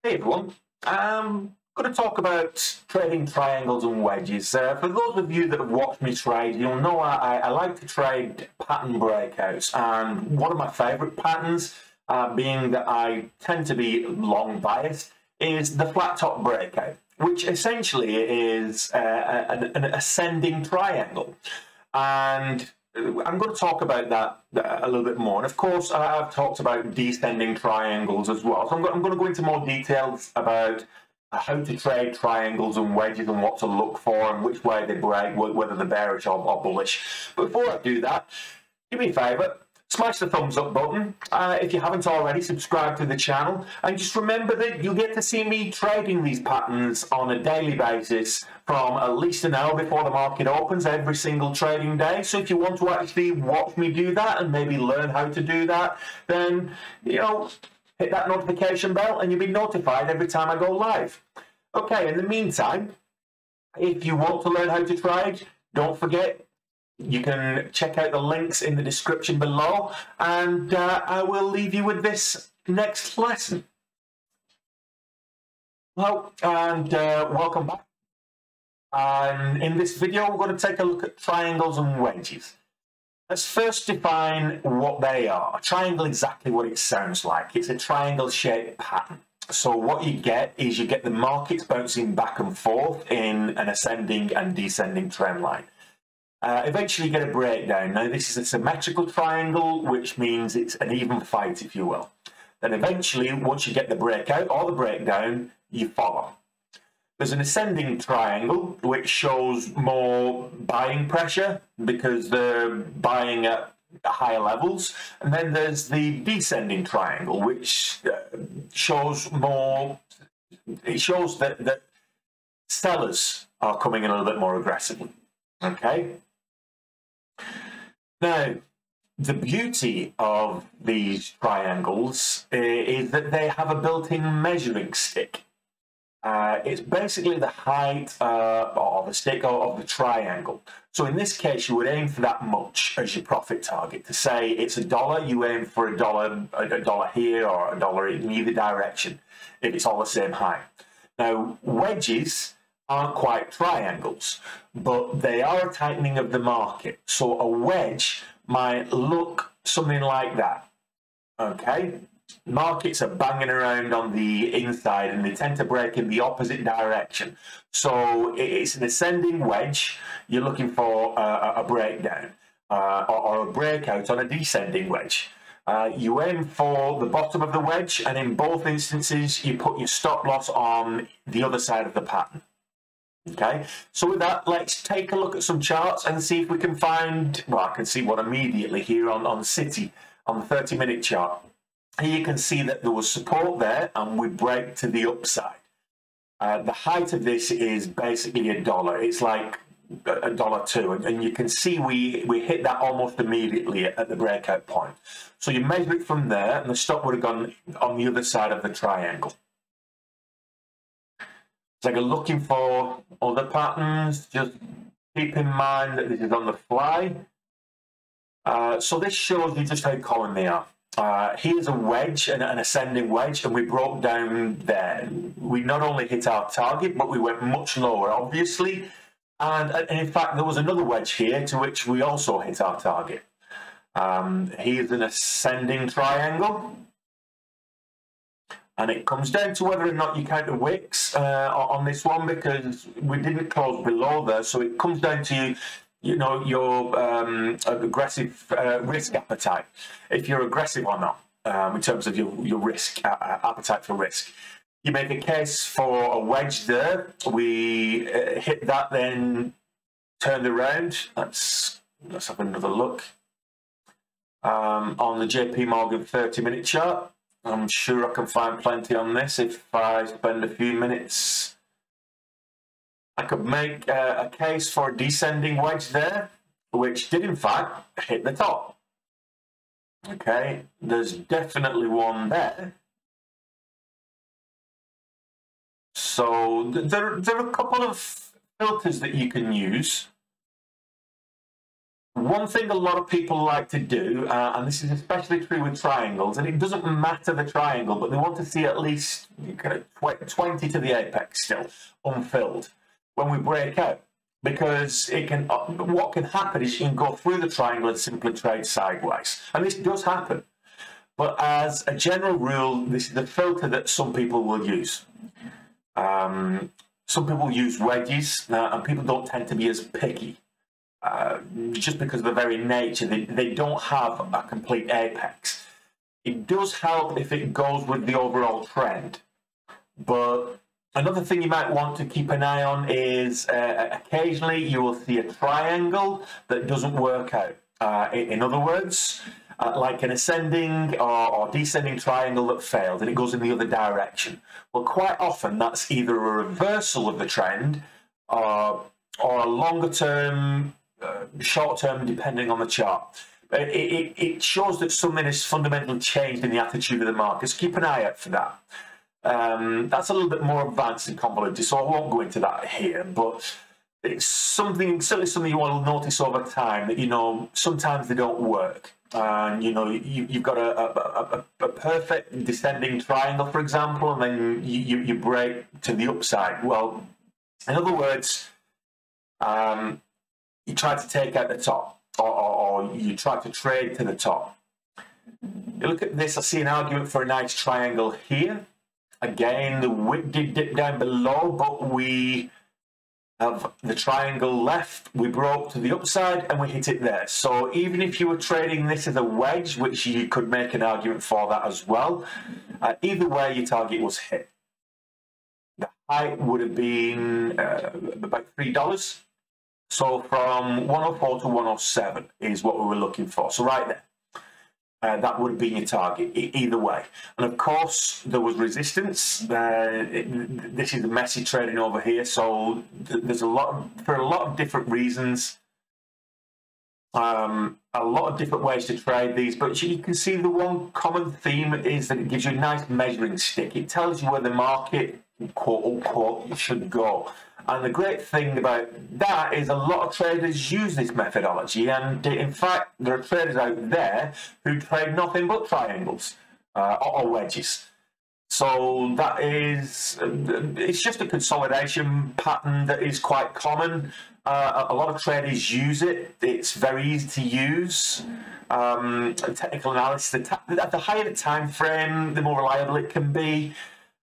Hey everyone, I'm going to talk about trading triangles and wedges. For those of you that have watched me trade, you'll know I like to trade pattern breakouts, and one of my favourite patterns, being that I tend to be long biased, is the flat top breakout, which essentially is an ascending triangle. And I'm going to talk about that a little bit more. And of course, I've talked about descending triangles as well. So I'm going to go into more details about how to trade triangles and wedges and what to look for and which way they break, whether they're bearish or bullish. But before I do that, do me a favour, smash the thumbs up button. If you haven't already, subscribe to the channel. And just remember that you'll get to see me trading these patterns on a daily basis from at least an hour before the market opens every single trading day. So if you want to actually watch me do that and maybe learn how to do that, then, hit that notification bell and you'll be notified every time I go live. Okay, in the meantime, if you want to learn how to trade, don't forget, you can check out the links in the description below, and I will leave you with this next lesson. Hello, and welcome back. In this video, we're going to take a look at triangles and wedges. Let's first define what they are. A triangle, exactly what it sounds like. It's a triangle-shaped pattern. So what you get is you get the markets bouncing back and forth in an ascending and descending trend line. Eventually you get a breakdown. Now this is a symmetrical triangle, which means it's an even fight, if you will. Then eventually, once you get the breakout or the breakdown, you follow. There's an ascending triangle, which shows more buying pressure because they're buying at higher levels. And then there's the descending triangle, which shows more, it shows that sellers are coming in a little bit more aggressively. Okay? Now, the beauty of these triangles is that they have a built-in measuring stick. It's basically the height of the stick of the triangle. So in this case, you would aim for that much as your profit target. To say it's $1, you aim for a dollar here or $1 in either direction, if it's all the same height. Now, wedges aren't quite triangles, but they are a tightening of the market. So a wedge might look something like that. Okay? Markets are banging around on the inside and they tend to break in the opposite direction. So it's an ascending wedge. You're looking for a breakdown or a breakout on a descending wedge. You aim for the bottom of the wedge, and in both instances, you put your stop loss on the other side of the pattern. Okay, so with that, let's take a look at some charts and see if we can find, well, I can see one immediately here on City, on the 30-minute chart. Here you can see that there was support there and we break to the upside. The height of this is basically $1. It's like $1.02, and you can see we hit that almost immediately at the breakout point. So you measure it from there and the stop would have gone on the other side of the triangle. So you're looking for other patterns, just keep in mind that this is on the fly. So this shows you just how common they are. Here's a wedge, an ascending wedge, and we broke down there. We not only hit our target, but we went much lower, obviously. And in fact, there was another wedge here to which we also hit our target. Here's an ascending triangle. And it comes down to whether or not you count the wicks on this one, because we didn't close below there. So it comes down to, your aggressive risk appetite, if you're aggressive or not, in terms of your risk appetite for risk. You make a case for a wedge there. We hit that, then turned around. Let's have another look on the JP Morgan 30-minute chart. I'm sure I can find plenty on this if I spend a few minutes. I could make a case for a descending wedge there, which did in fact hit the top. Okay, there's definitely one there. So there are a couple of filters that you can use One thing a lot of people like to do, and this is especially true with triangles, and it doesn't matter the triangle, but they want to see at least kind of 20 to the apex still unfilled when we break out, because it can. What can happen is you can go through the triangle and simply trade sideways, and this does happen. But as a general rule, this is the filter that some people will use. Some people use wedges, and people don't tend to be as picky. Just because of the very nature, they don't have a complete apex. It does help if it goes with the overall trend. But another thing you might want to keep an eye on is occasionally you will see a triangle that doesn't work out. In other words, like an ascending or descending triangle that failed and it goes in the other direction. Well, quite often that's either a reversal of the trend or a longer term, short term, depending on the chart. It shows that something has fundamentally changed in the attitude of the market. So keep an eye out for that. That's a little bit more advanced and convoluted, so I won't go into that here, but it's something, certainly something you will notice over time, that, you know, sometimes they don't work. And, you know, you've got a perfect descending triangle, for example, and then you break to the upside. Well, in other words, you try to take out the top, or you try to trade to the top. You look at this, I see an argument for a nice triangle here. Again, the wick did dip down below, but we have the triangle left. We broke to the upside and we hit it there. So even if you were trading this as a wedge, which you could make an argument for that as well, either way your target was hit. The height would have been about $3. So from 104 to 107 is what we were looking for. So right there. That would have been your target, either way. And of course, there was resistance. This is the messy trading over here. So there's for a lot of different reasons, a lot of different ways to trade these. But you can see the one common theme is that it gives you a nice measuring stick. It tells you where the market, quote unquote, should go. And the great thing about that is a lot of traders use this methodology, and in fact there are traders out there who trade nothing but triangles or wedges. So that is, it's just a consolidation pattern that is quite common. A lot of traders use it. It's very easy to use. Technical analysis, the higher the time frame, the more reliable it can be.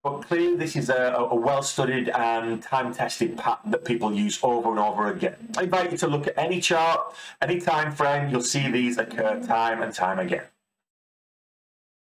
But clearly this is a well-studied and time-tested pattern that people use over and over again. I invite you to look at any chart, any time frame, you'll see these occur time and time again.